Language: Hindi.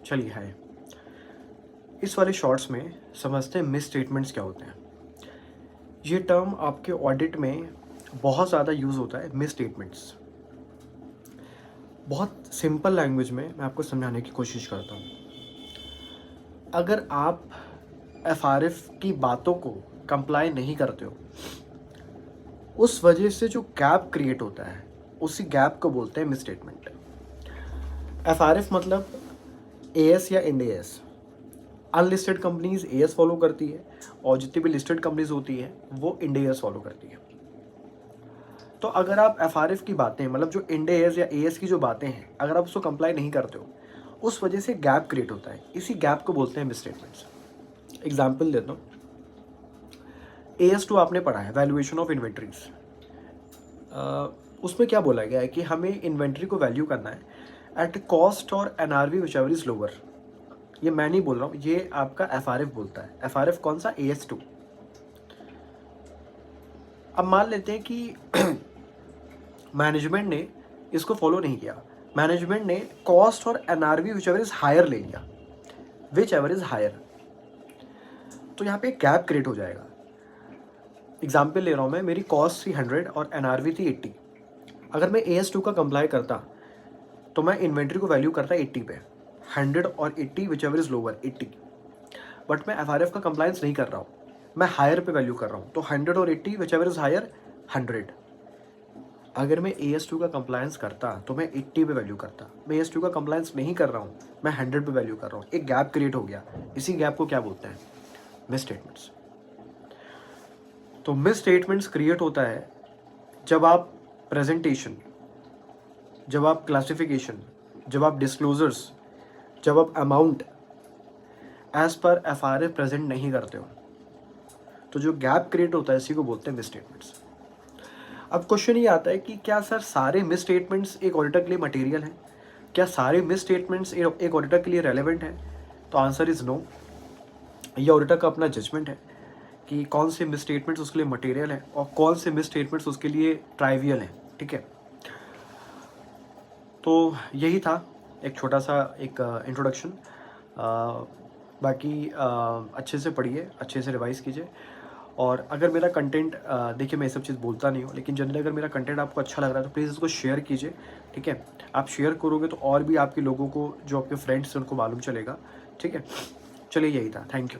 चलिए हाय। इस वाले शॉर्ट्स में समझते हैं मिस स्टेटमेंट्स क्या होते हैं। ये टर्म आपके ऑडिट में बहुत ज़्यादा यूज़ होता है, मिस स्टेटमेंट्स। बहुत सिंपल लैंग्वेज में मैं आपको समझाने की कोशिश करता हूँ। अगर आप एफआरएफ की बातों को कंप्लाई नहीं करते हो, उस वजह से जो गैप क्रिएट होता है, उसी गैप को बोलते हैं मिस स्टेटमेंट। एफआरएफ मतलब एएस या end-as. Unlisted companies as follow करती है और जितनी भी लिस्टेड कंपनीज होती है वो इंड-एएस फॉलो करती है। तो अगर आप एफआरएफ की बातें, मतलब जो इंड-एएस या एएस की जो बातें हैं, अगर आप उसको कंप्लाई नहीं करते हो, उस वजह से गैप क्रिएट होता है। इसी गैप को बोलते हैं मिस स्टेटमेंट्स। एग्जाम्पल देता हूँ। AS2 आपने पढ़ा है, वैल्यूएशन ऑफ इन्वेंट्रीज। उसमें क्या बोला गया है कि हमें इन्वेंट्री को वैल्यू करना है एट कॉस्ट और एनआरवी विचएवर इज लोअर। ये मैं नहीं बोल रहा हूँ, ये आपका एफआरएफ बोलता है। एफआरएफ कौन सा? AS2। अब मान लेते हैं कि मैनेजमेंट ने इसको फॉलो नहीं किया। मैनेजमेंट ने कॉस्ट और एनआरवी विचएवर इज हायर ले लिया, विच एवर इज हायर। तो यहाँ पे गैप क्रिएट हो जाएगा। एग्जाम्पल ले रहा हूँ मैं, मेरी कॉस्ट थी 100 और एनआरवी थी 80। अगर मैं AS2 का कंप्लाई करता तो मैं इन्वेंट्री को वैल्यू करता 80 पे, 100 और 80 which ever is lower 80। But मैं एफआरएफ का कंप्लायंस नहीं कर रहा हूँ, मैं हायर पे वैल्यू कर रहा हूँ, तो 100 और 80 विच एवर इज हायर 100। अगर मैं AS2 का कंप्लायंस करता तो मैं 80 पे वैल्यू करता। मैं AS2 का कंप्लायंस नहीं कर रहा हूँ, मैं 100 पे वैल्यू कर रहा हूँ। एक गैप क्रिएट हो गया। इसी गैप को क्या बोलते हैं? Miss statements. तो मिस स्टेटमेंट्स क्रिएट होता है जब आप प्रेजेंटेशन, जब आप क्लासिफिकेशन, जब आप डिस्क्लोजर्स, जब आप amount as per FRF present नहीं करते हो, तो जो गैप क्रिएट होता है इसी को बोलते हैं मिस स्टेटमेंट्स। अब क्वेश्चन ये आता है कि क्या सर सारे मिस स्टेटमेंट्स एक ऑडिटर के लिए मटेरियल हैं? क्या सारे मिस स्टेटमेंट्स एक ऑडिटर के लिए रेलेवेंट है? तो आंसर इज़ नो। ये ऑडिटर का अपना जजमेंट है कि कौन से मिस स्टेटमेंट्स उसके लिए मटेरियल है और कौन से मिस स्टेटमेंट्स उसके लिए ट्राइवियल हैं। ठीक है, तो यही था एक छोटा सा एक इंट्रोडक्शन। बाकी अच्छे से पढ़िए, अच्छे से रिवाइज़ कीजिए। और अगर मेरा कंटेंट, देखिए मैं ये सब चीज़ बोलता नहीं हूँ, लेकिन जनरली अगर मेरा कंटेंट आपको अच्छा लग रहा है तो प्लीज़ इसको शेयर कीजिए। ठीक है, आप शेयर करोगे तो और भी आपके लोगों को, जो आपके फ्रेंड्स हैं, उनको मालूम चलेगा। ठीक है, चलिए यही था। Thank you.